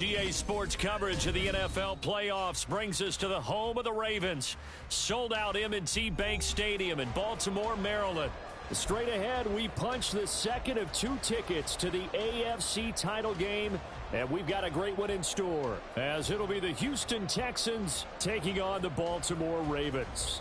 EA Sports coverage of the NFL playoffs brings us to the home of the Ravens. Sold out M&T Bank Stadium in Baltimore, Maryland. Straight ahead, we punch the second of 2 tickets to the AFC title game, and we've got a great one in store, as it'll be the Houston Texans taking on the Baltimore Ravens.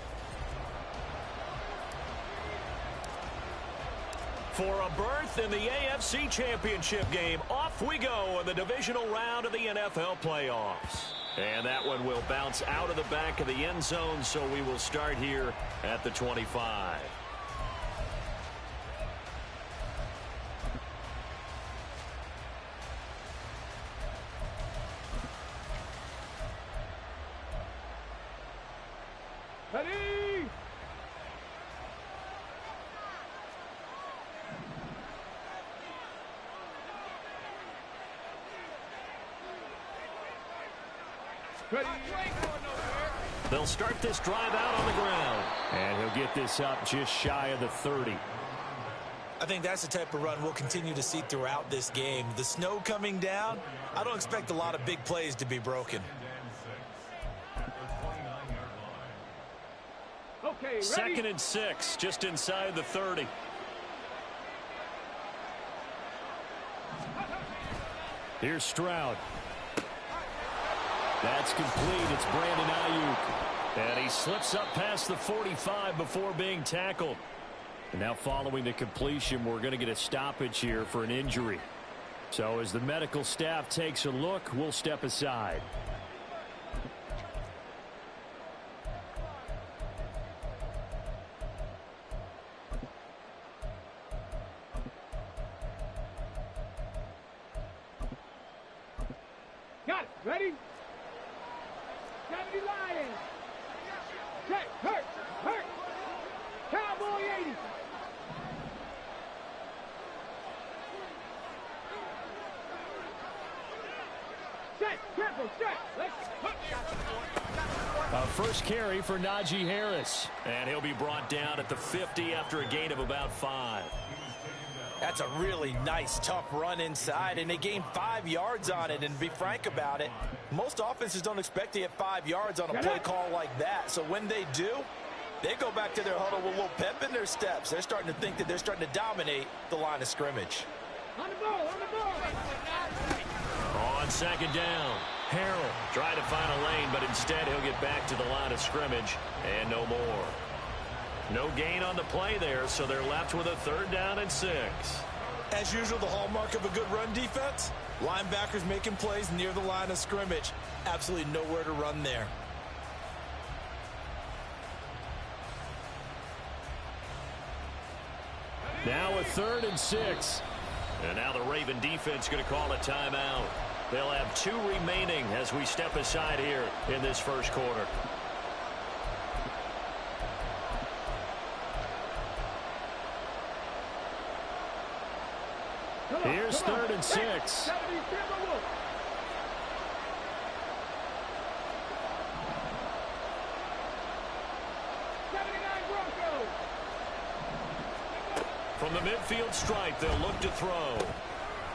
For a berth in the AFC Championship game, off we go in the divisional round of the NFL playoffs. And that one will bounce out of the back of the end zone, so we will start here at the 25. Ready? Ready. They'll start this drive out on the ground. And he'll get this up just shy of the 30. I think that's the type of run we'll continue to see throughout this game. The snow coming down, I don't expect a lot of big plays to be broken. Okay, ready? 2nd and 6, just inside the 30. Here's Stroud. That's complete. It's Brandon Ayuk. And he slips up past the 45 before being tackled. And now following the completion, we're going to get a stoppage here for an injury. So as the medical staff takes a look, we'll step aside. Got it. Ready? 70 Lions. Check. Hurt. Hurt. Cowboy 80. Set. Careful. Set. Let's hook. A first carry for Najee Harris. And he'll be brought down at the 50 after a gain of about 5. That's a really nice, tough run inside, and they gained 5 yards on it. And to be frank about it, most offenses don't expect to get 5 yards on a play call like that. So when they do, they go back to their huddle with a little pep in their steps. They're starting to think that they're starting to dominate the line of scrimmage. On the ball. On the ball. On 2nd down, Harrell tried to find a lane, but instead he'll get back to the line of scrimmage and no more. No gain on the play there, so they're left with a 3rd down and 6. As usual, the hallmark of a good run defense, linebackers making plays near the line of scrimmage. Absolutely nowhere to run there. Now a 3rd and 6. And now the Raven defense going to call a timeout. They'll have 2 remaining as we step aside here in this first quarter. Here's 3rd and 6. From the midfield stripe, they'll look to throw.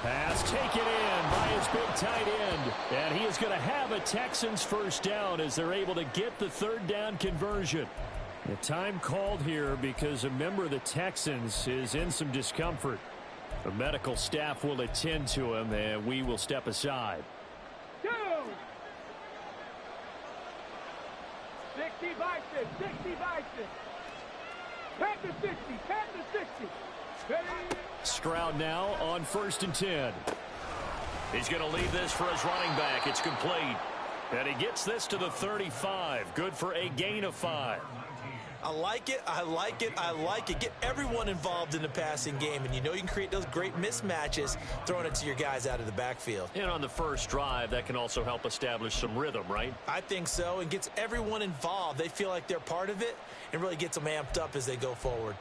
Pass taken in by his big tight end. And he is going to have a Texans first down as they're able to get the 3rd down conversion. The time called here because a member of the Texans is in some discomfort. The medical staff will attend to him, and we will step aside. 2. 60 by 6. 60 by 6. Pat the 60. Pat the 60. Ready? Stroud now on 1st and 10. He's going to leave this for his running back. It's complete. And he gets this to the 35. Good for a gain of 5. I like it. I like it. I like it. Get everyone involved in the passing game, and you know you can create those great mismatches throwing it to your guys out of the backfield. And on the first drive, that can also help establish some rhythm, right? I think so, and gets everyone involved. They feel like they're part of it and really gets them amped up as they go forward.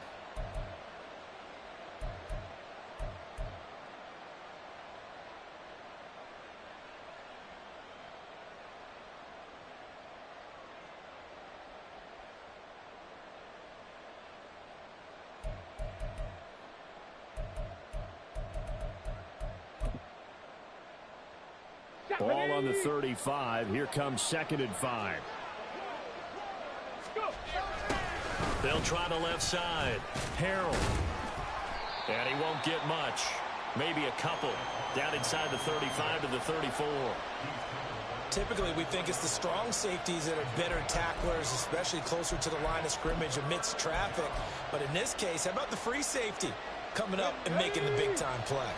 Ball on the 35. Here comes 2nd and 5. They'll try the left side. Harold. And he won't get much. Maybe a couple. Down inside the 35 to the 34. Typically, we think it's the strong safeties that are better tacklers, especially closer to the line of scrimmage amidst traffic. But in this case, how about the free safety coming up and making the big-time play?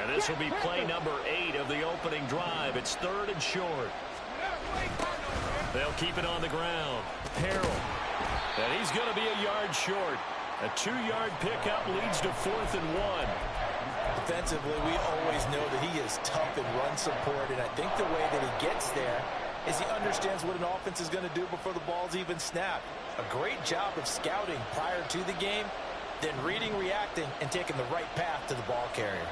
And this will be play number 8 of the opening drive. It's 3rd and short. They'll keep it on the ground. Harold. And he's going to be a yard short. A 2-yard pickup leads to 4th and 1. Defensively, we always know that he is tough in run support, and I think the way that he gets there is he understands what an offense is going to do before the ball's even snapped. A great job of scouting prior to the game, then reading, reacting, and taking the right path to the ball carrier.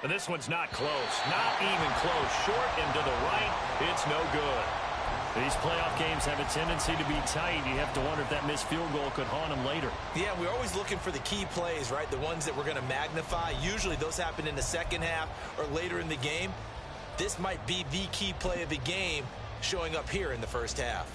And this one's not close. Not even close. Short and to the right. It's no good. These playoff games have a tendency to be tight. You have to wonder if that missed field goal could haunt them later. Yeah, we're always looking for the key plays, right? The ones that we're going to magnify. Usually those happen in the second half or later in the game. This might be the key play of the game showing up here in the first half.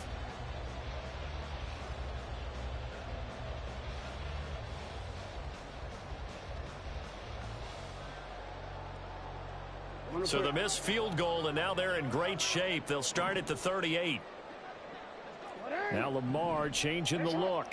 So the missed field goal, and now they're in great shape. They'll start at the 38. Now Lamar changing the look.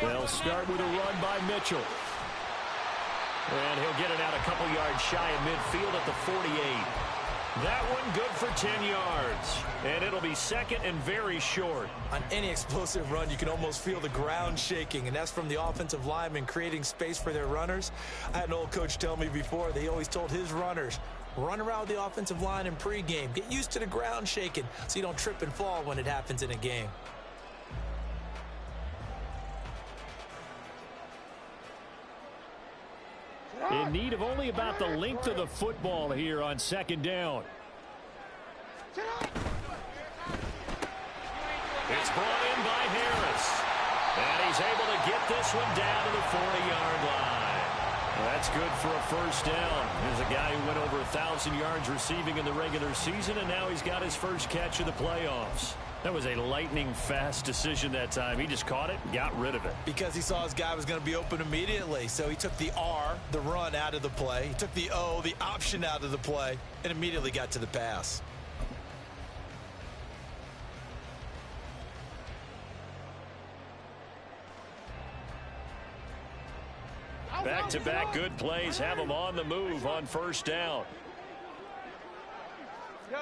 They'll start with a run by Mitchell. And he'll get it out a couple yards shy of midfield at the 48. That one good for 10 yards. And it'll be 2nd and very short. On any explosive run, you can almost feel the ground shaking, and that's from the offensive linemen creating space for their runners. I had an old coach tell me before, they always told his runners, run around the offensive line in pregame. Get used to the ground shaking so you don't trip and fall when it happens in a game. In need of only about the length of the football here on 2nd down. It's brought in by Harris. And he's able to get this one down to the 40-yard line. Well, that's good for a first down. Here's a guy who went over 1,000 yards receiving in the regular season, and now he's got his first catch of the playoffs. That was a lightning-fast decision that time. He just caught it and got rid of it. Because he saw his guy was going to be open immediately. So he took the R, the run, out of the play. He took the O, the option, out of the play, and immediately got to the pass. Back-to-back good plays have him on the move on first down. Yo.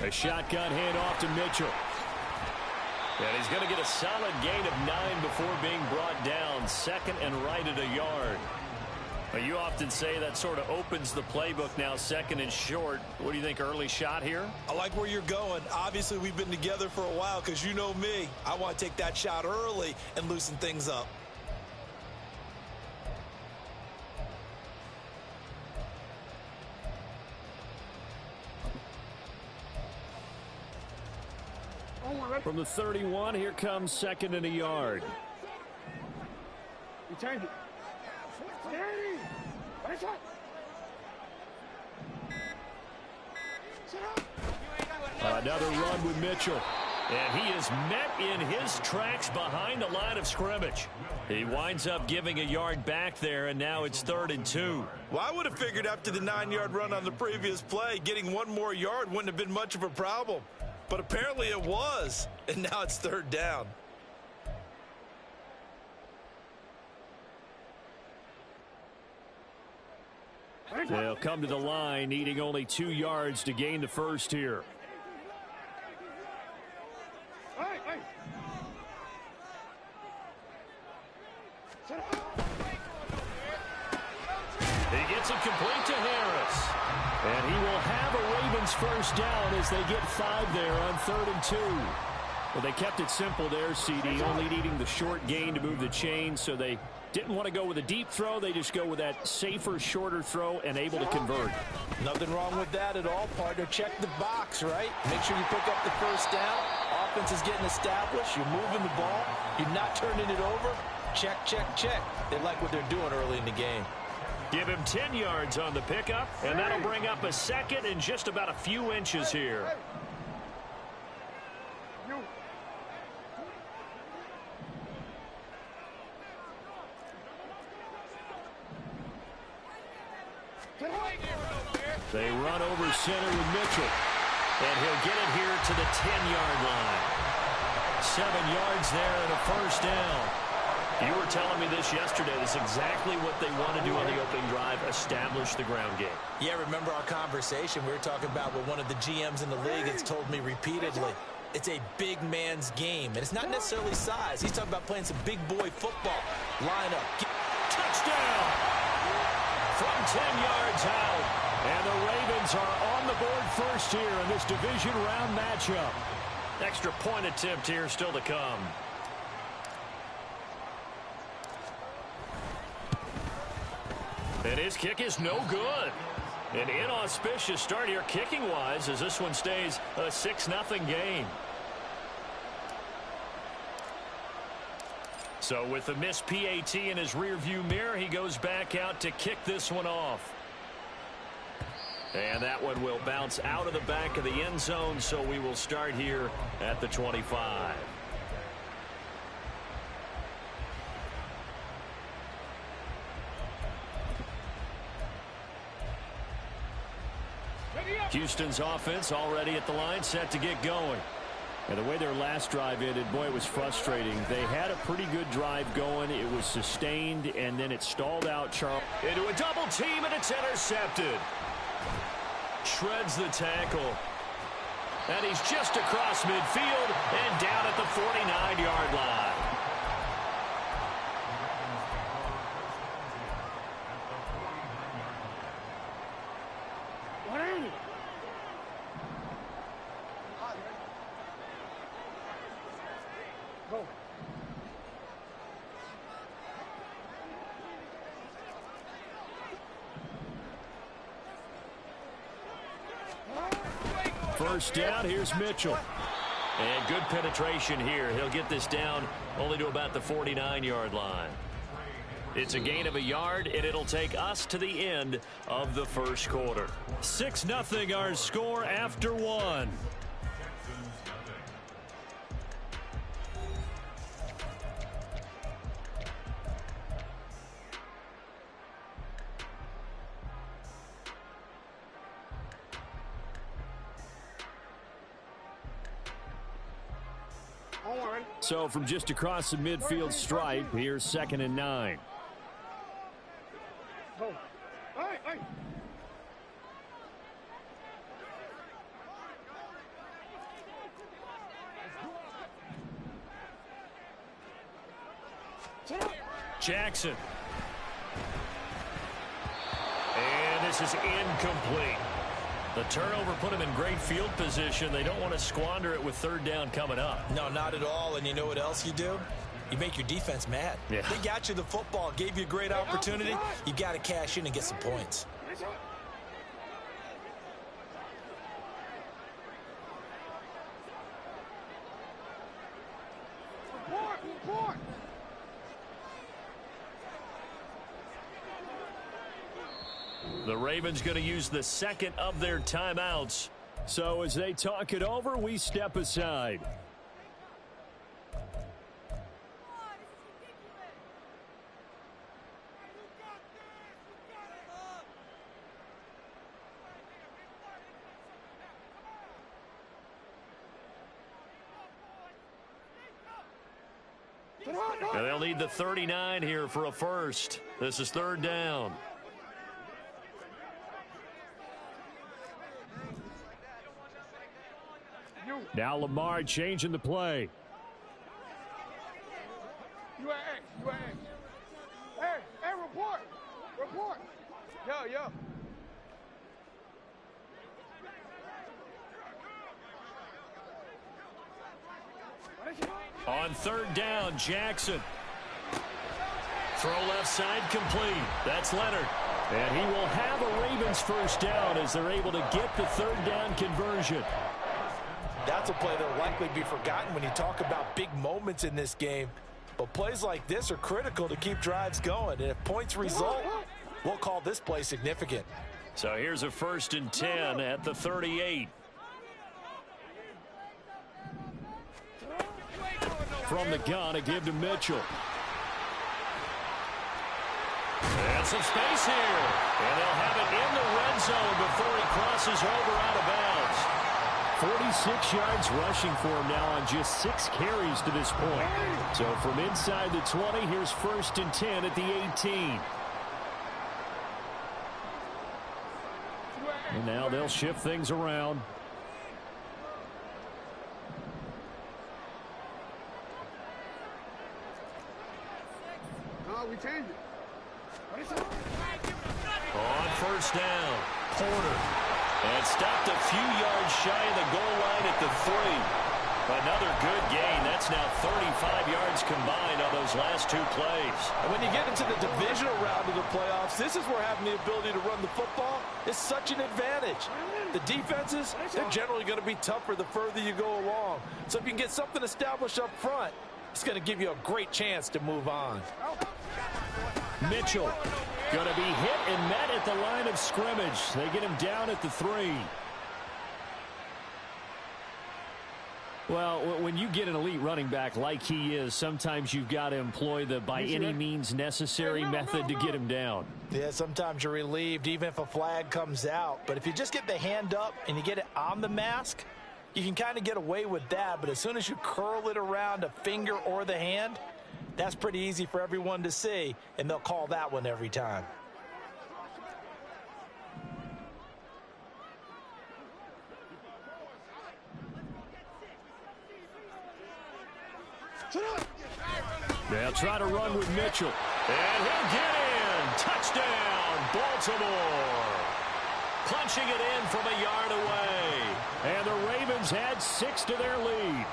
A shotgun handoff to Mitchell. And he's going to get a solid gain of 9 before being brought down. 2nd and right at a yard. Well, you often say that sort of opens the playbook now, 2nd and short. What do you think, early shot here? I like where you're going. Obviously, we've been together for a while because you know me. I want to take that shot early and loosen things up. From the 31, here comes 2nd and a yard. You turned it. Another run with Mitchell. And he is met in his tracks behind the line of scrimmage. He winds up giving a yard back there, and now it's 3rd and 2. Well, I would have figured after the 9-yard run on the previous play, getting one more yard wouldn't have been much of a problem. But apparently it was, and now it's 3rd down. They'll come to the line, needing only 2 yards to gain the first here. It's incomplete to Harris. And he will have a Ravens first down as they get 5 there on 3rd and 2. Well, they kept it simple there, CD, only needing the short gain to move the chain, so they didn't want to go with a deep throw. They just go with that safer, shorter throw and able to convert. Nothing wrong with that at all, partner. Check the box, right? Make sure you pick up the first down. Offense is getting established. You're moving the ball. You're not turning it over. Check, check, check. They like what they're doing early in the game. Give him 10 yards on the pickup, and that'll bring up a second and just about a few inches here. They run over center with Mitchell, and he'll get it here to the 10-yard line. 7 yards there and a first down. You were telling me this yesterday. This is exactly what they want to do on the opening drive, establish the ground game. Yeah, remember our conversation? We were talking about what one of the GMs in the league has told me repeatedly. It's a big man's game, and it's not necessarily size. He's talking about playing some big boy football. Line up. Touchdown! From 10 yards out. And the Ravens are on the board first here in this division round matchup. Extra point attempt here still to come. And his kick is no good. An inauspicious start here kicking-wise as this one stays a 6-0 game. So with the missed PAT in his rearview mirror, he goes back out to kick this one off. And that one will bounce out of the back of the end zone, so we will start here at the 25. Houston's offense already at the line, set to get going. And the way their last drive ended, boy, it was frustrating. They had a pretty good drive going. It was sustained, and then it stalled out. Charles into a double team, and it's intercepted. Shreds the tackle. And he's just across midfield and down at the 49-yard line. First down, here's Mitchell. And good penetration here. He'll get this down only to about the 49-yard line. It's a gain of a yard, and it'll take us to the end of the first quarter. 6-0 our score after one. So from just across the midfield stripe, here's 2nd and 9. Jackson. And this is incomplete. The turnover put him in great field position. They don't want to squander it with 3rd down coming up. No, not at all. And you know what else you do? You make your defense mad. Yeah. They got you the football, gave you a great opportunity. You got to cash in and get some points. The Ravens going to use the 2nd of their timeouts. So as they talk it over, we step aside. And they'll need the 39 here for a first. This is 3rd down. Now Lamar changing the play. Hey, report. Yo. On third down, Jackson. Throw left side complete. That's Leonard. And he will have a Ravens first down as they're able to get the third down conversion. That's a play that will likely be forgotten when you talk about big moments in this game. But plays like this are critical to keep drives going. And if points result, we'll call this play significant. So here's a 1st and 10 at the 38. From the gun, a give to Mitchell. And some space here. And they'll have it in the red zone before he crosses over out of bounds. 46 yards rushing for him now on just 6 carries to this point. So from inside the 20, here's 1st and 10 at the 18. And now they'll shift things around. No, we changed it. On 1st down, Porter. And stopped a few yards shy of the goal line at the 3. Another good gain. That's now 35 yards combined on those last 2 plays. And when you get into the divisional round of the playoffs, this is where having the ability to run the football is such an advantage. The defenses, they're generally going to be tougher the further you go along. So if you can get something established up front, it's going to give you a great chance to move on. Mitchell going to be hit and met at the line of scrimmage. They get him down at the 3. Well, when you get an elite running back like he is, sometimes you've got to employ the by any means necessary method to get him down. Yeah, sometimes you're relieved even if a flag comes out. But if you just get the hand up and you get it on the mask, you can kind of get away with that. But as soon as you curl it around a finger or the hand, that's pretty easy for everyone to see, and they'll call that one every time. They'll try to run with Mitchell. And he'll get in. Touchdown, Baltimore. Punching it in from a yard away. And the Ravens add 6 to their lead.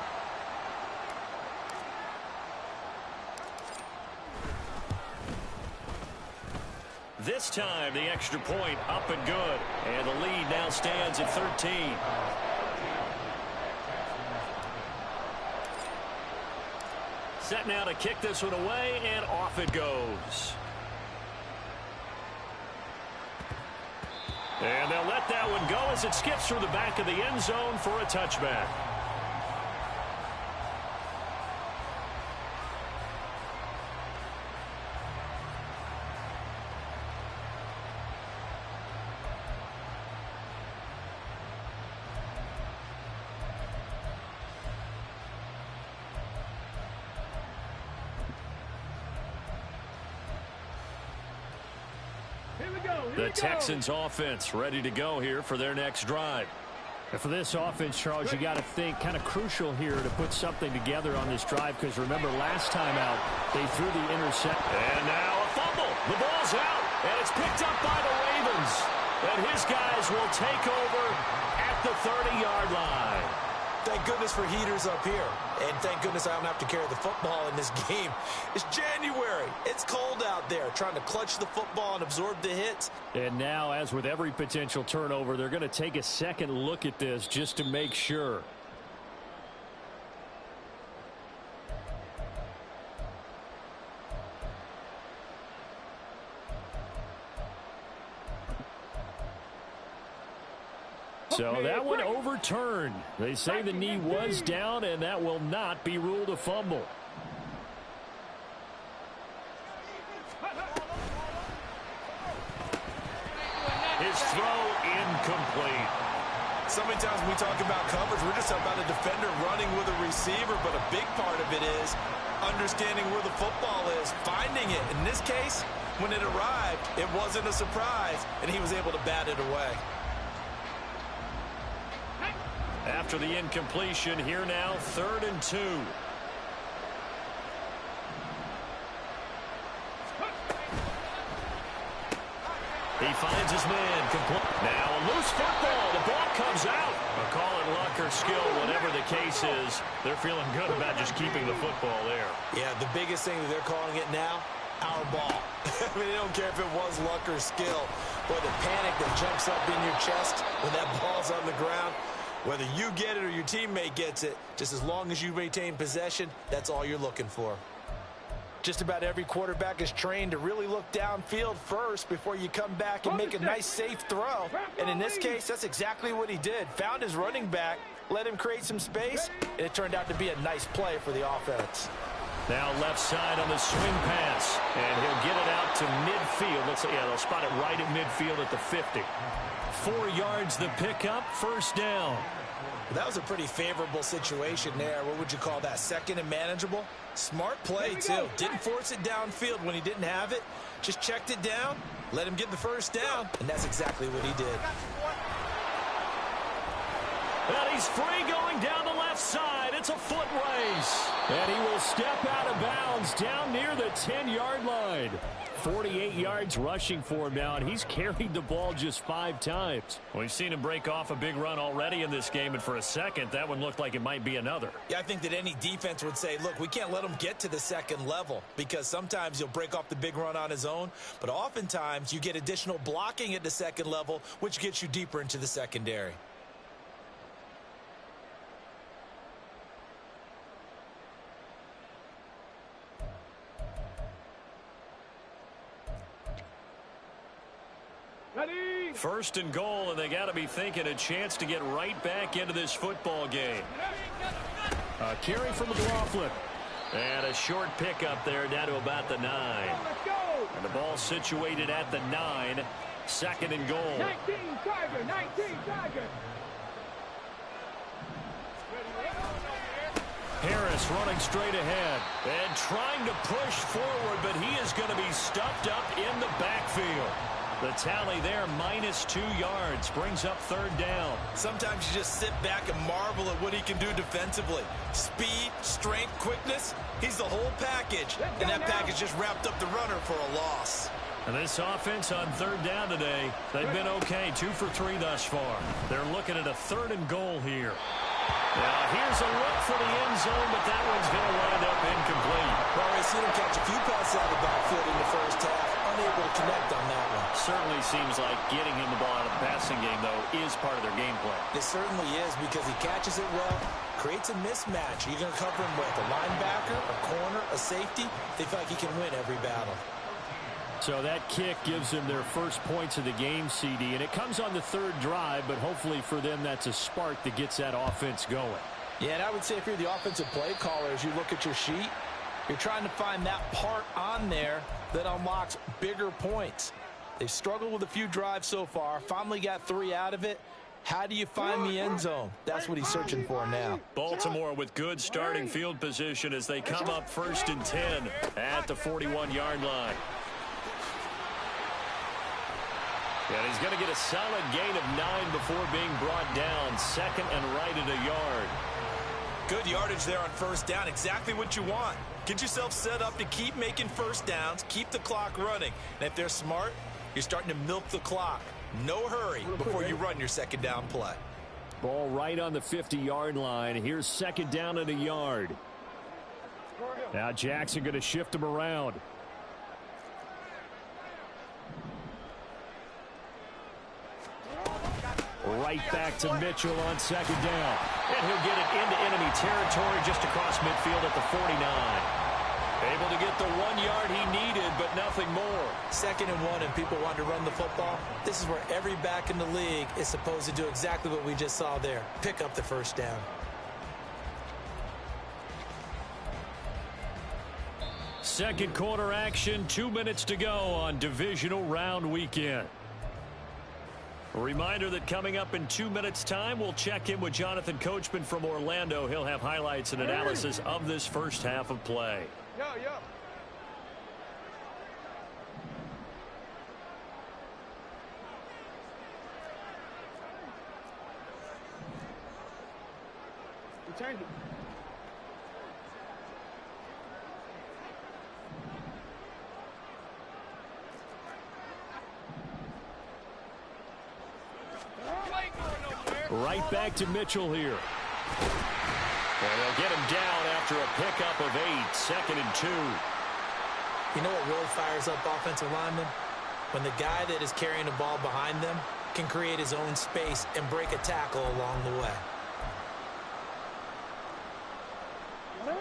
This time, the extra point up and good. And the lead now stands at 13. Set now to kick this one away, and off it goes. And they'll let that one go as it skips through the back of the end zone for a touchback. The Texans offense ready to go here for their next drive. And for this offense, Charles, you got to think kind of crucial here to put something together on this drive, because remember last time out they threw the intercept. And now a fumble. The ball's out, and it's picked up by the Ravens. And his guys will take over at the 30-yard line. Thank goodness for heaters up here. And thank goodness I don't have to carry the football in this game. It's January. It's cold out there. Trying to clutch the football and absorb the hits. And now, as with every potential turnover, they're going to take a second look at this just to make sure. So that one overturned. They say the knee was down, and that will not be ruled a fumble. His throw incomplete. So many times when we talk about coverage, we're just about a defender running with a receiver, but a big part of it is understanding where the football is, finding it. In this case, when it arrived, it wasn't a surprise, and he was able to bat it away. After the incompletion, here now, 3rd and 2. He finds finds his man. Now a loose football. The ball comes out. I'll call it luck or skill, whatever the case is. They're feeling good about just keeping the football there. Yeah, the biggest thing that they're calling it now, our ball. I mean, they don't care if it was luck or skill. Boy, the panic that jumps up in your chest when that ball's on the ground, whether you get it or your teammate gets it, just as long as you retain possession, that's all you're looking for. Just about every quarterback is trained to really look downfield first before you come back and make a nice, safe throw. And in this case, that's exactly what he did. Found his running back, let him create some space, and it turned out to be a nice play for the offense. Now left side on the swing pass, and he'll get it out to midfield. They'll spot it right at midfield at the 50. 4 yards the pickup, first down. That was a pretty favorable situation there. What would you call that? Second and manageable? Smart play, too. Didn't force it downfield when he didn't have it. Just checked it down, let him get the first down, and that's exactly what he did. And he's free going down the left side. It's a foot race. And he will step out of bounds down near the 10-yard line. 48 yards rushing for him now, and he's carried the ball just 5 times. We've seen him break off a big run already in this game, and for a second, that one looked like it might be another. Yeah, I think that any defense would say, look, we can't let him get to the second level, because sometimes he'll break off the big run on his own, but oftentimes you get additional blocking at the second level, which gets you deeper into the secondary. First and goal, and they got to be thinking a chance to get right back into this football game. A carry from McLaughlin. And a short pickup there down to about the 9. And the ball situated at the 9. Second and goal. 19 Tiger, 19 Tiger. Harris running straight ahead and trying to push forward, but he is going to be stuffed up in the backfield. The tally there, -2 yards, brings up third down. Sometimes you just sit back and marvel at what he can do defensively. Speed, strength, quickness, he's the whole package. And that package just wrapped up the runner for a loss. And this offense on third down today, they've been okay, 2 for 3 thus far. They're looking at a third and goal here. Now here's a look for the end zone, but that one's going to wind up incomplete. Well, we've seen him catch a few passes out of the backfield in the first half. Unable to connect on that one. Certainly seems like getting him the ball out of the passing game, though, is part of their game plan. It certainly is, because he catches it well, creates a mismatch. Are you going to cover him with a linebacker, a corner, a safety? They feel like he can win every battle. So that kick gives them their first points of the game, CD, and it comes on the third drive, but hopefully for them that's a spark that gets that offense going. Yeah, and I would say if you're the offensive play caller, as you look at your sheet, you're trying to find that part on there that unlocks bigger points. They've struggled with a few drives so far, finally got 3 out of it. How do you find the end zone? That's what he's searching for now. Baltimore with good starting field position as they come up 1st and 10 at the 41-yard line. And he's going to get a solid gain of 9 before being brought down. Second and right at a yard. Good yardage there on first down. Exactly what you want. Get yourself set up to keep making first downs, keep the clock running. And if they're smart, you're starting to milk the clock. No hurry before you run your second down play. Ball right on the 50-yard line. Here's second down at a yard. Now Jackson going to shift him around. Right back to Mitchell on second down. And he'll get it into enemy territory just across midfield at the 49. Able to get the 1 yard he needed, but nothing more. 2nd and 1, and people want to run the football. This is where every back in the league is supposed to do exactly what we just saw there. Pick up the first down. Second quarter action, 2 minutes to go on divisional round weekend. A reminder that coming up in 2 minutes' time, we'll check in with Jonathan Coachman from Orlando. He'll have highlights and analysis of this first half of play. Yo. We changed it. Right back to Mitchell here. And they'll get him down after a pickup of 8, 2nd and 2. You know what really fires up offensive linemen? When the guy that is carrying the ball behind them can create his own space and break a tackle along the way.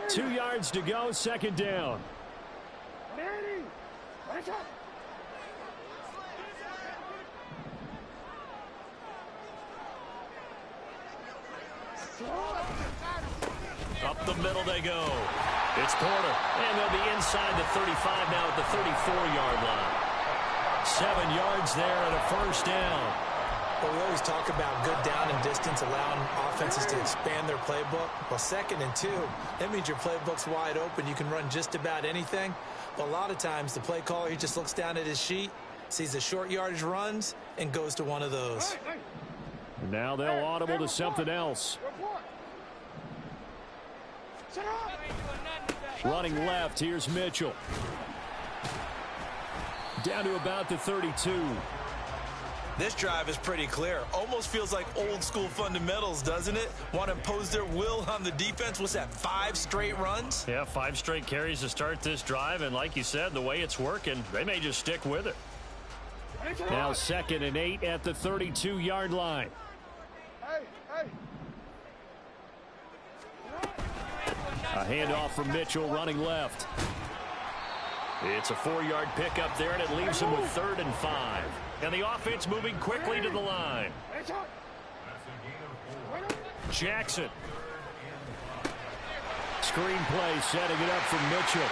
2 yards to go, 2nd down. Up the middle they go. It's Porter, and they'll be inside the 35 now at the 34-yard line. 7 yards there and a 1st down. Well, we always talk about good down and distance, allowing offenses to expand their playbook. Well, 2nd and 2, that means your playbook's wide open. You can run just about anything. But a lot of times, the play caller, he just looks down at his sheet, sees the short yardage runs, and goes to one of those. Now they'll audible to something else. Running left, here's Mitchell. Down to about the 32. This drive is pretty clear. Almost feels like old school fundamentals, doesn't it? Want to impose their will on the defense. What's that, 5 straight runs? Yeah, 5 straight carries to start this drive. And like you said, the way it's working, they may just stick with it. Now 2nd and 8 at the 32-yard line. A handoff from Mitchell running left. It's a 4-yard pickup there, and it leaves him with 3rd and 5. And the offense moving quickly to the line. Jackson. Screen play setting it up for Mitchell.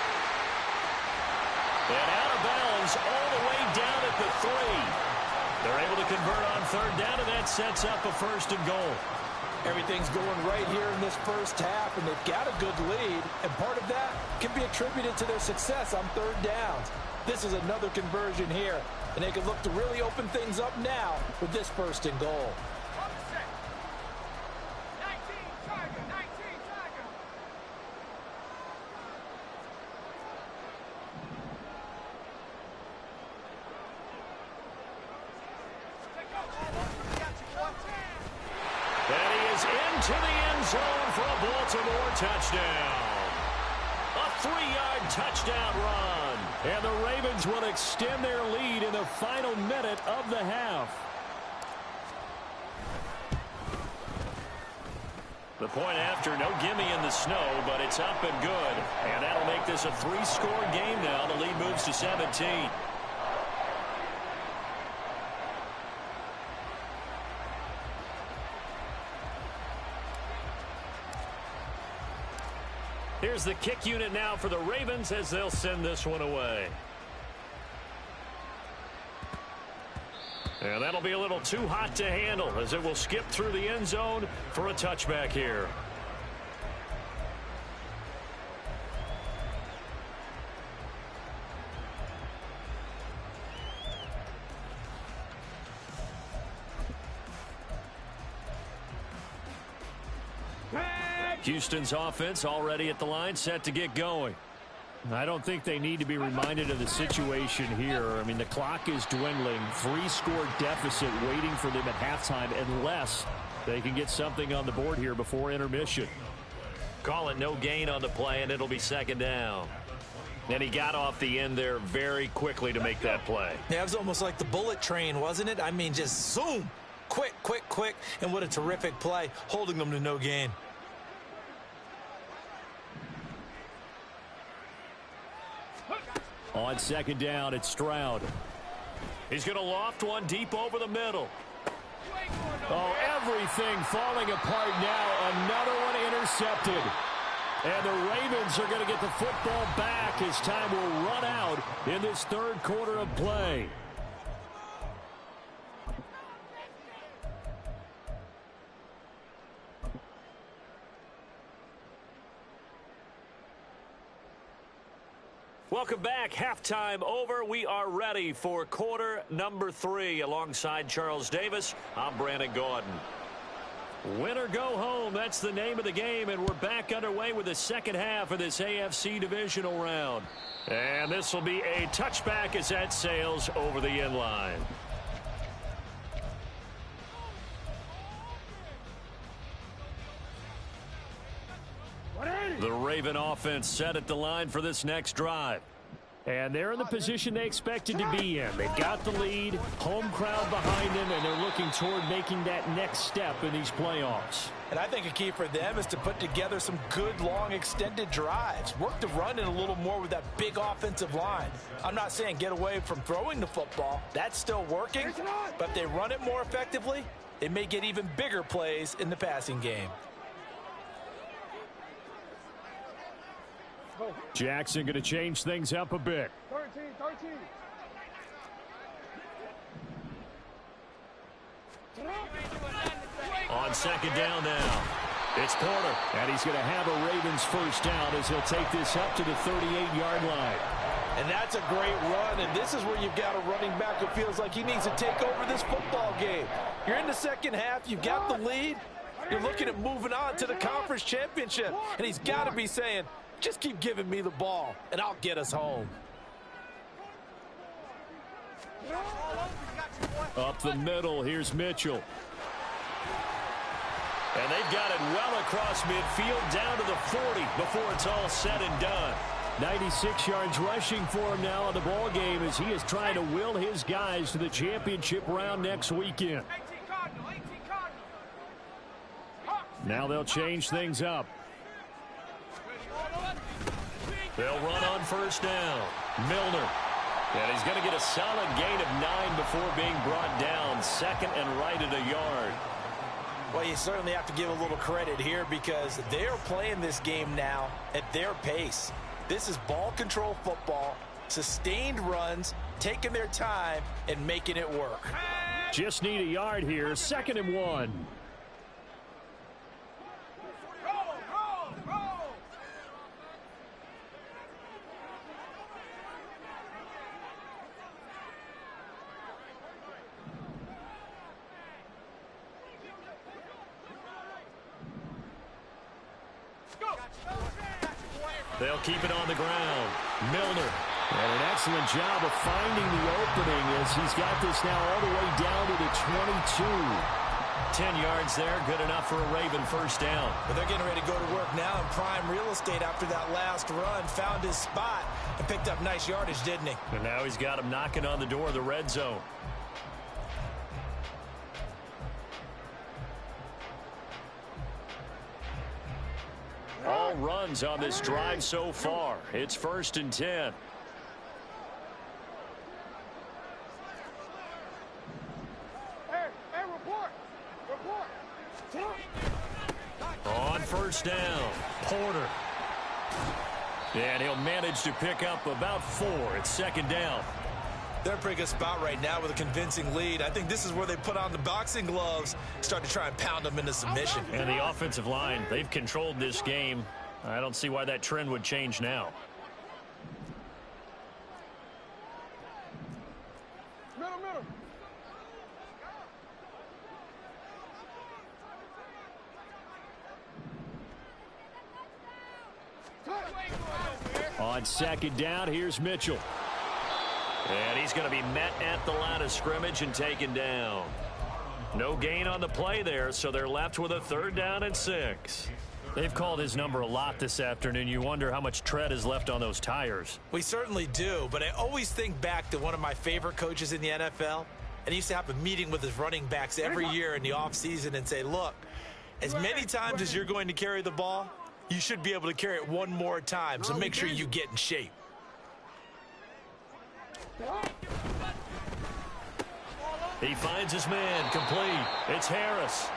And out of bounds all the way down at the 3. They're able to convert on 3rd down, and that sets up a 1st and goal. Everything's going right here in this first half, and they've got a good lead, and part of that can be attributed to their success on 3rd downs. This is another conversion here, and they can look to really open things up now with this 1st and goal. To the end zone for a Baltimore touchdown. A 3-yard touchdown run. And the Ravens will extend their lead in the final minute of the half. The point after, no gimme in the snow, but it's up and good. And that'll make this a 3-score game now. The lead moves to 17. Here's the kick unit now for the Ravens as they'll send this one away. And that'll be a little too hot to handle as it will skip through the end zone for a touchback here. Houston's offense already at the line, set to get going. I don't think they need to be reminded of the situation here. I mean, the clock is dwindling. 3-score deficit waiting for them at halftime unless they can get something on the board here before intermission. Call it no gain on the play, and it'll be 2nd down. And he got off the end there very quickly to make that play. Yeah, it was almost like the bullet train, wasn't it? I mean, just zoom. Quick, quick, quick. And what a terrific play, holding them to no gain. On 2nd down, it's Stroud. He's going to loft one deep over the middle. Oh, everything falling apart now. Another one intercepted. And the Ravens are going to get the football back as time will run out in this 3rd quarter of play. Welcome back. Halftime over. We are ready for quarter number 3. Alongside Charles Davis, I'm Brandon Gordon. Win or go home, that's the name of the game, and we're back underway with the 2nd half of this AFC divisional round. And this will be a touchback as that sails over the end line. Raven offense set at the line for this next drive. And they're in the position they expected to be in. They've got the lead, home crowd behind them, and they're looking toward making that next step in these playoffs. And I think a key for them is to put together some good, long, extended drives. Work the run in a little more with that big offensive line. I'm not saying get away from throwing the football. That's still working. But if they run it more effectively, they may get even bigger plays in the passing game. Jackson going to change things up a bit. 13. On second down now, it's Porter. And he's going to have a Ravens first down as he'll take this up to the 38-yard line. And that's a great run, and this is where you've got a running back who feels like he needs to take over this football game. You're in the second half, you've got the lead, you're looking at moving on to the conference championship, and he's got to be saying, just keep giving me the ball, and I'll get us home. Up the middle, here's Mitchell. And they've got it well across midfield down to the 40 before it's all said and done. 96 yards rushing for him now in the ball game as he is trying to will his guys to the championship round next weekend. Now they'll change things up. They'll run on first down. Milner. And he's going to get a solid gain of 9 before being brought down. Second and right at a yard. Well, you certainly have to give a little credit here because they're playing this game now at their pace. This is ball control football, sustained runs, taking their time, and making it work. Just need a yard here. 2nd and 1. They'll keep it on the ground. Milner. And an excellent job of finding the opening as he's got this now all the way down to the 22. 10 yards there, good enough for a Raven first down. But they're getting ready to go to work now in prime real estate after that last run. Found his spot and picked up nice yardage, didn't he? And now he's got him knocking on the door of the red zone. All runs on this drive so far. It's 1st and 10. Hey, report. On first down, Porter. And he'll manage to pick up about 4. It's 2nd down. They're in a pretty good spot right now with a convincing lead. I think this is where they put on the boxing gloves, start to try and pound them into submission. And the offensive line, they've controlled this game. I don't see why that trend would change now. Middle. On 2nd down, here's Mitchell. And he's going to be met at the line of scrimmage and taken down. No gain on the play there, so they're left with a 3rd down and 6. They've called his number a lot this afternoon. You wonder how much tread is left on those tires. We certainly do, but I always think back to one of my favorite coaches in the NFL, and he used to have a meeting with his running backs every year in the offseason and say, look, as many times as you're going to carry the ball, you should be able to carry it one more time, so make sure you get in shape. He finds his man complete. It's Harris.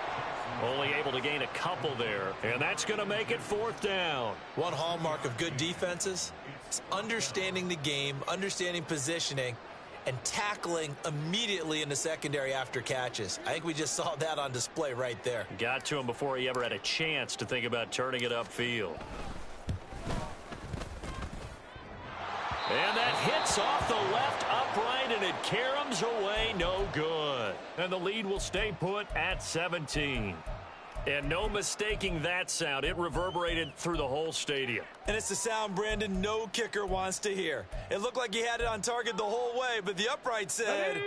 Only able to gain a couple there, and that's going to make it 4th down. One hallmark of good defenses is understanding the game, understanding positioning, and tackling immediately in the secondary after catches. I think we just saw that on display right there. Got to him before he ever had a chance to think about turning it upfield. And that hits off the left upright, and it caroms away no good. And the lead will stay put at 17. And no mistaking that sound. It reverberated through the whole stadium. And it's the sound, Brandon, no kicker wants to hear. It looked like he had it on target the whole way, but the upright said,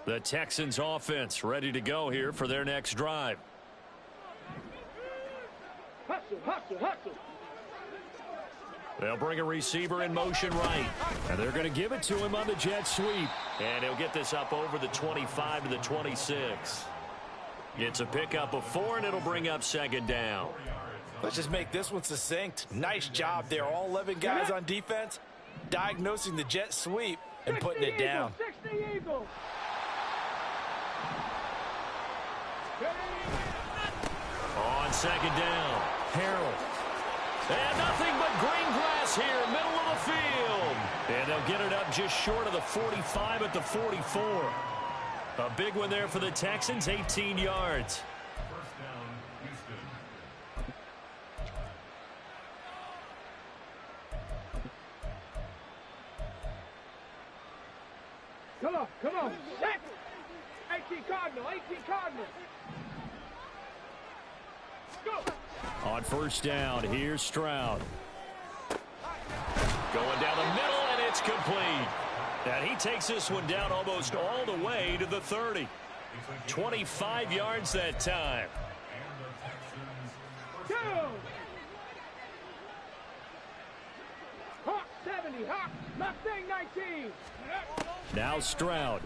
The Texans offense ready to go here for their next drive. Hustle. They'll bring a receiver in motion right. And they're going to give it to him on the jet sweep. And he'll get this up over the 25 to the 26. It's a pickup of 4, and it'll bring up second down. Let's just make this one succinct. Nice job there. All 11 guys on defense diagnosing the jet sweep and putting it down. 60 Eagles. On second down, Harold. And nothing but green grass here, middle of the field. And they'll get it up just short of the 45 at the 44. A big one there for the Texans, 18 yards. Come on. 18 Cardinal. Go. On first down, here's Stroud. Going down the middle, and it's complete. And he takes this one down almost all the way to the 30. 25 yards that time. Go. Hawk 70. Hawk. Mustang 19. Now Stroud.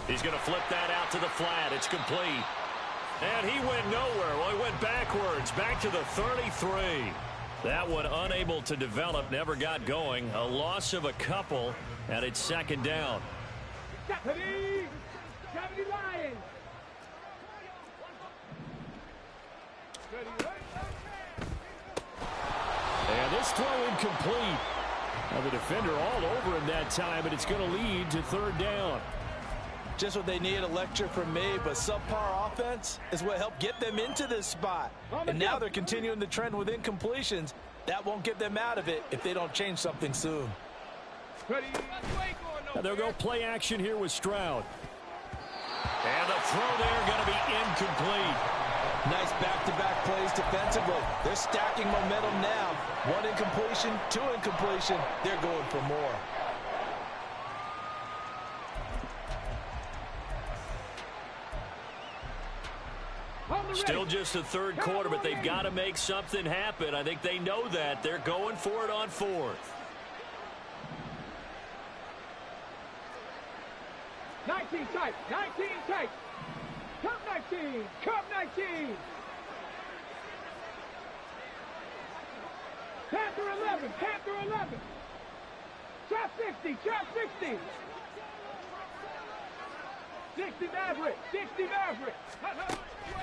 He's going to flip that out to the flat. It's complete. And he went nowhere. Well, he went backwards, back to the 33. That one unable to develop, never got going. A loss of a couple, and it's second down. 70 Lions. And this throw incomplete. Now the defender all over him that time, and it's going to lead to third down. Just what they need, a lecture from me, but subpar offense is what helped get them into this spot. And now they're continuing the trend with incompletions. That won't get them out of it if they don't change something soon. Now they'll go play action here with Stroud. And the throw there going to be incomplete. Nice back-to-back plays defensively. They're stacking momentum now. 1 incompletion, 2 incompletion. They're going for more. Still just the third quarter, but they've got to make something happen. I think they know that. They're going for it on fourth. 19 tight. Cup 19. Panther 11. Trap 60. 60 Maverick.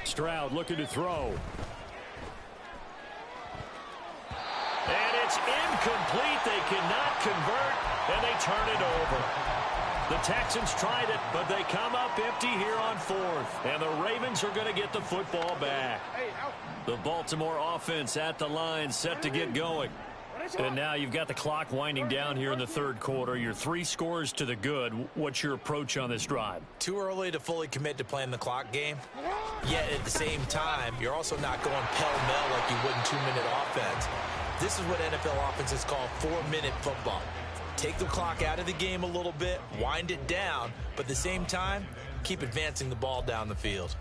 Stroud looking to throw. And it's incomplete. They cannot convert, and they turn it over. The Texans tried it, but they come up empty here on fourth. And the Ravens are going to get the football back. The Baltimore offense at the line, set to get going. And now you've got the clock winding down here in the third quarter. You're 3 scores to the good. What's your approach on this drive? Too early to fully commit to playing the clock game. Yet at the same time, you're also not going pell-mell like you would in 2-minute offense. This is what NFL offenses call 4-minute football. Take the clock out of the game a little bit, wind it down, but at the same time, keep advancing the ball down the field.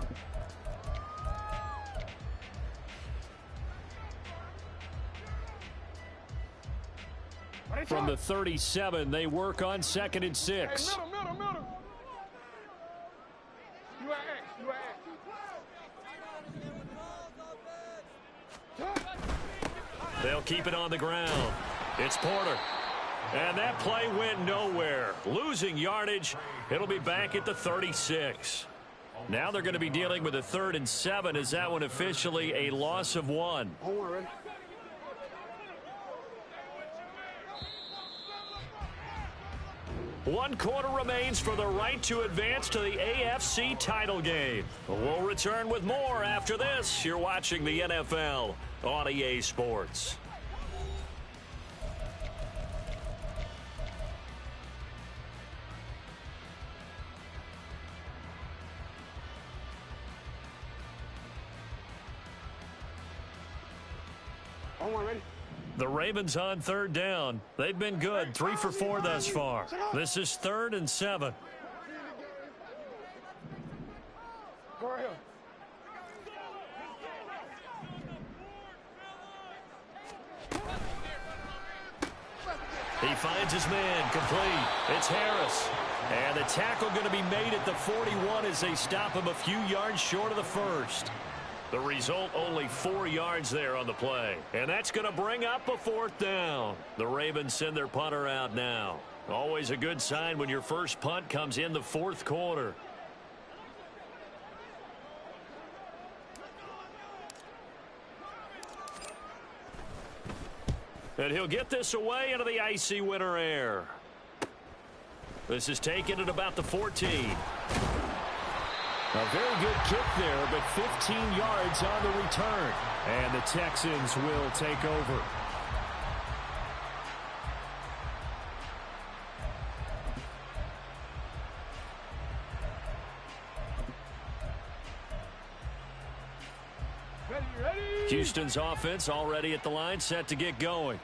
From the 37, they work on 2nd and 6. Hey, middle. You at X. They'll keep it on the ground. It's Porter. And that play went nowhere. Losing yardage. It'll be back at the 36. Now they're going to be dealing with a 3rd and 7. Is that one officially a loss of 1? Ready? 1 quarter remains for the right to advance to the AFC title game. We'll return with more after this. You're watching the NFL on EA Sports. Ready? The Ravens on 3rd down. They've been good, 3 for 4 thus far. This is 3rd and 7. Go right here. He finds his man, complete. It's Harris. And the tackle going to be made at the 41 as they stop him a few yards short of the first. The result, only 4 yards there on the play. And that's going to bring up a fourth down. The Ravens send their punter out now. Always a good sign when your first punt comes in the fourth quarter. And he'll get this away into the icy winter air. This is taken at about the 14. A very good kick there, but 15 yards on the return. And the Texans will take over. Houston's offense already at the line, set to get going.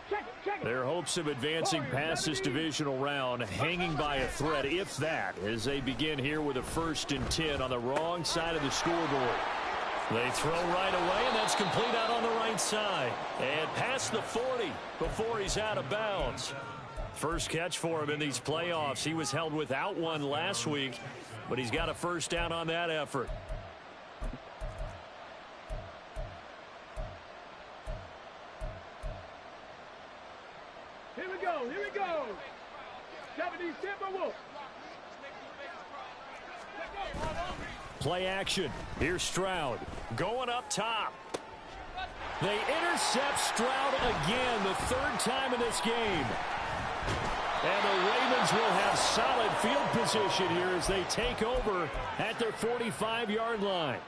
Their hopes of advancing past this divisional round hanging by a thread, if that, as they begin here with a 1st and 10 on the wrong side of the scoreboard. They throw right away, and that's complete out on the right side. And past the 40 before he's out of bounds. First catch for him in these playoffs. He was held without one last week, but he's got a first down on that effort. Here we go. 70 Timberwolves. Play action. Here's Stroud going up top. They intercept Stroud again, the 3rd time in this game. And the Ravens will have solid field position here as they take over at their 45-yard line.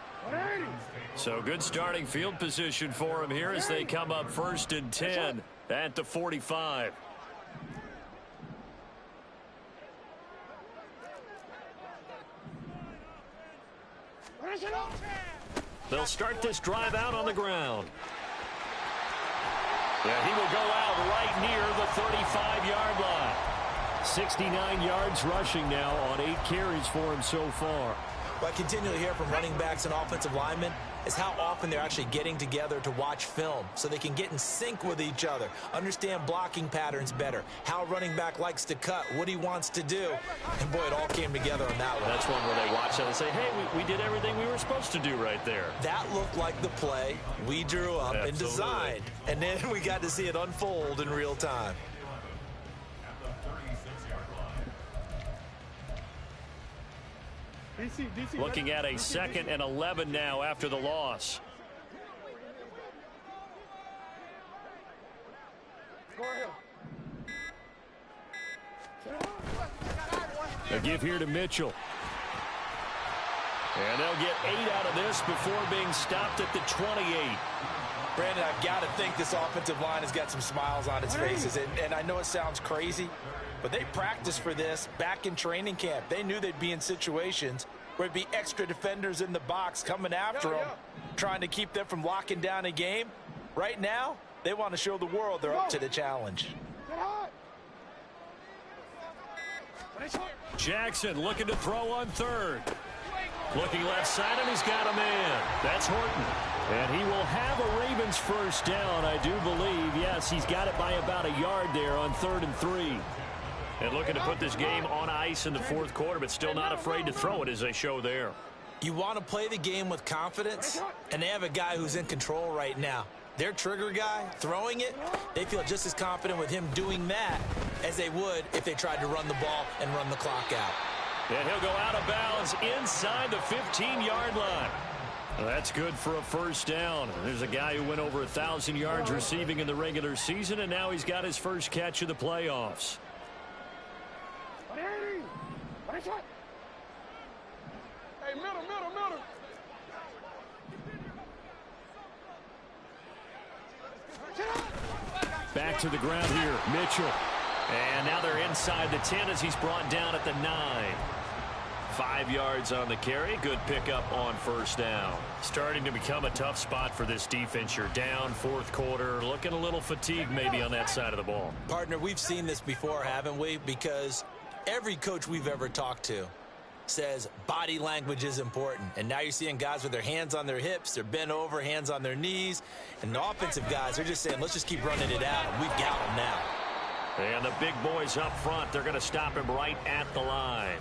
So good starting field position for them here as they come up 1st and 10 at the 45. They'll start this drive out on the ground. Yeah, he will go out right near the 35-yard line. 69 yards rushing now on 8 carries for him so far. What I continually hear from running backs and offensive linemen is how often they're actually getting together to watch film so they can get in sync with each other, understand blocking patterns better, how a running back likes to cut, what he wants to do. And, boy, it all came together on that one. That's one where they watch it and say, hey, we did everything we were supposed to do right there. That looked like the play we drew up and designed. And then we got to see it unfold in real time. Looking at a 2nd and 11 now after the loss. A give here to Mitchell. And they'll get 8 out of this before being stopped at the 28. Brandon, I've got to think this offensive line has got some smiles on its faces. And I know it sounds crazy, but they practiced for this back in training camp. They knew they'd be in situations where it'd be extra defenders in the box coming after them, trying to keep them from locking down a game. Right now, they want to show the world they're up to the challenge. Jackson looking to throw on 3rd. Looking left side, and he's got a man. That's Horton. And he will have a Ravens first down, I do believe. Yes, he's got it by about a yard there on 3rd and 3. And looking to put this game on ice in the 4th quarter, but still not afraid to throw it as they show there. You want to play the game with confidence, and they have a guy who's in control right now. Their trigger guy throwing it, they feel just as confident with him doing that as they would if they tried to run the ball and run the clock out. And he'll go out of bounds inside the 15-yard line. Well, that's good for a first down. There's a guy who went over 1,000 yards receiving in the regular season, and now he's got his first catch of the playoffs. Hey, middle. Back to the ground here, Mitchell. And now they're inside the 10 as he's brought down at the 9. 5 yards on the carry. Good pickup on first down. Starting to become a tough spot for this defense. You're down 4th quarter. Looking a little fatigued maybe on that side of the ball. Partner, we've seen this before, haven't we? Because every coach we've ever talked to says body language is important. And now you're seeing guys with their hands on their hips, they're bent over, hands on their knees. And the offensive guys are just saying, let's just keep running it out. And we've got them now. And the big boys up front, they're going to stop him right at the line.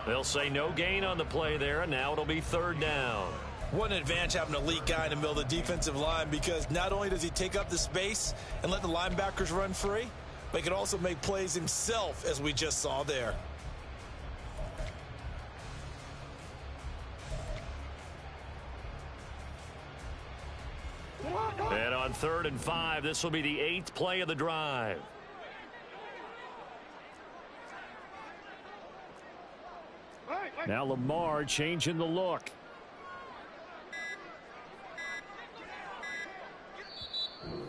They'll say no gain on the play there, and now it'll be third down. What an advantage having an elite guy in the middle of the defensive line, because not only does he take up the space and let the linebackers run free, but he can also make plays himself, as we just saw there. And on 3rd and 5, this will be the 8th play of the drive. Now Lamar changing the look.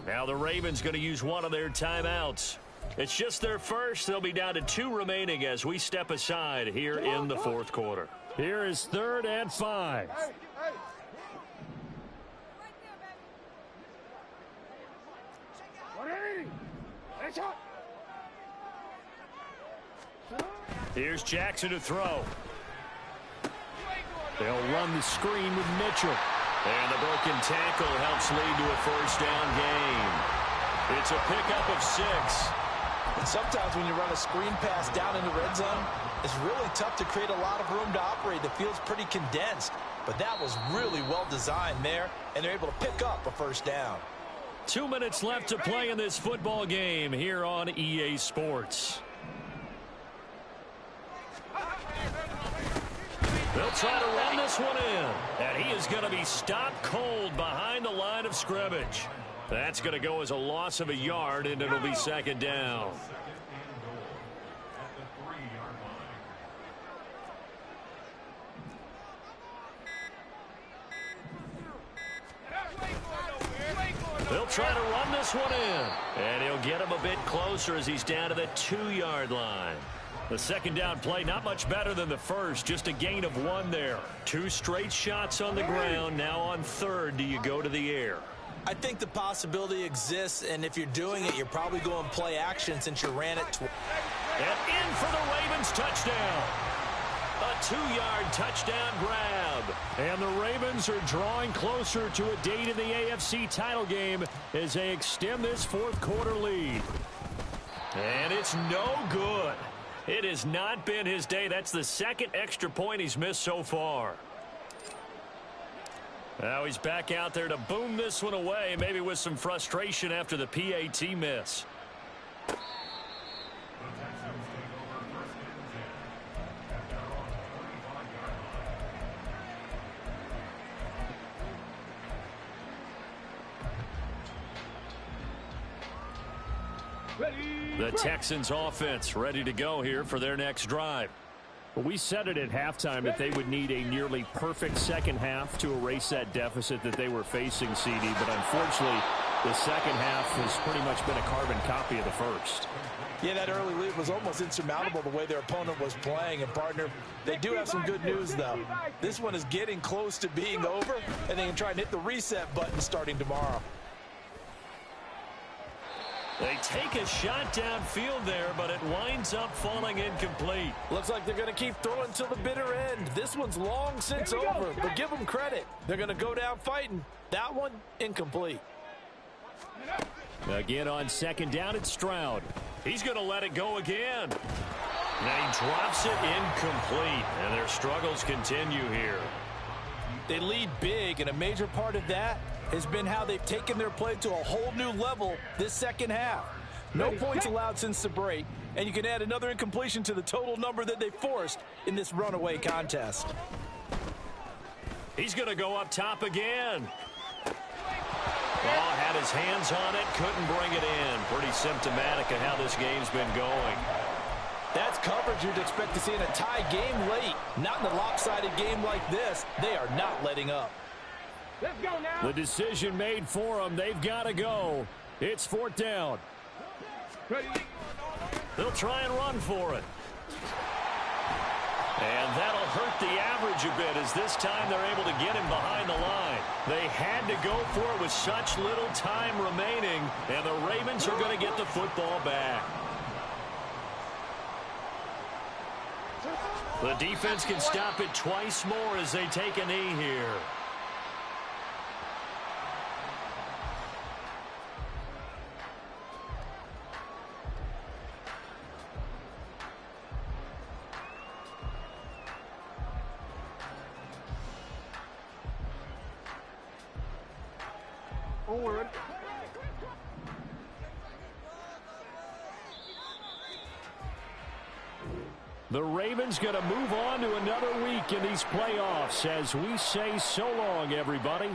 Now the Ravens going to use one of their timeouts. It's just their first. They'll be down to 2 remaining as we step aside here in the 4th quarter. Here is 3rd and 5. Here's Jackson to throw. They'll run the screen with Mitchell. And the broken tackle helps lead to a first down gain. It's a pickup of 6. And sometimes when you run a screen pass down in the red zone, it's really tough to create a lot of room to operate. The field's pretty condensed. But that was really well designed there, and they're able to pick up a first down. 2 minutes left to play in this football game here on EA Sports. They'll try to run this one in, and he is going to be stopped cold behind the line of scrimmage. That's going to go as a loss of a yard, and it'll be 2nd down. They'll try to run this one in, and he'll get him a bit closer as he's down to the 2-yard line. The 2nd down play, not much better than the first, just a gain of 1 there. 2 straight shots on the ground. Now on 3rd, do you go to the air? I think the possibility exists, and if you're doing it, you're probably going play action since you ran it. And in for the Ravens touchdown. A 2-yard touchdown grab. And the Ravens are drawing closer to a date in the AFC title game as they extend this 4th quarter lead. And it's no good. It has not been his day. That's the 2nd extra point he's missed so far. Now he's back out there to boom this one away, maybe with some frustration after the PAT miss. The Texans offense ready to go here for their next drive. Well, we said it at halftime that they would need a nearly perfect second half to erase that deficit that they were facing, CD. But unfortunately, the second half has pretty much been a carbon copy of the first. Yeah, that early lead was almost insurmountable the way their opponent was playing. And, partner, they do have some good news, though. This one is getting close to being over, and they can try and hit the reset button starting tomorrow. They take a shot downfield there, but it winds up falling incomplete. Looks like they're going to keep throwing till the bitter end. This one's long since over, but give them credit. They're going to go down fighting. That one, incomplete. Again on 2nd down, it's Stroud. He's going to let it go again. Now he drops it incomplete, and their struggles continue here. They lead big, and a major part of that has been how they've taken their play to a whole new level this second half. No points allowed since the break, and you can add another incompletion to the total number that they forced in this runaway contest. He's going to go up top again. Oh, had his hands on it, couldn't bring it in. Pretty symptomatic of how this game's been going. That's coverage you'd expect to see in a tie game late. Not in a lopsided game like this. They are not letting up. Let's go now. The decision made for them. They've got to go. It's 4th down. They'll try and run for it. And that'll hurt the average a bit as this time they're able to get him behind the line. They had to go for it with such little time remaining, and the Ravens are going to get the football back. The defense can stop it twice more as they take a knee here. Don't worry. The Ravens going to move on to another week in these playoffs as we say so long, everybody.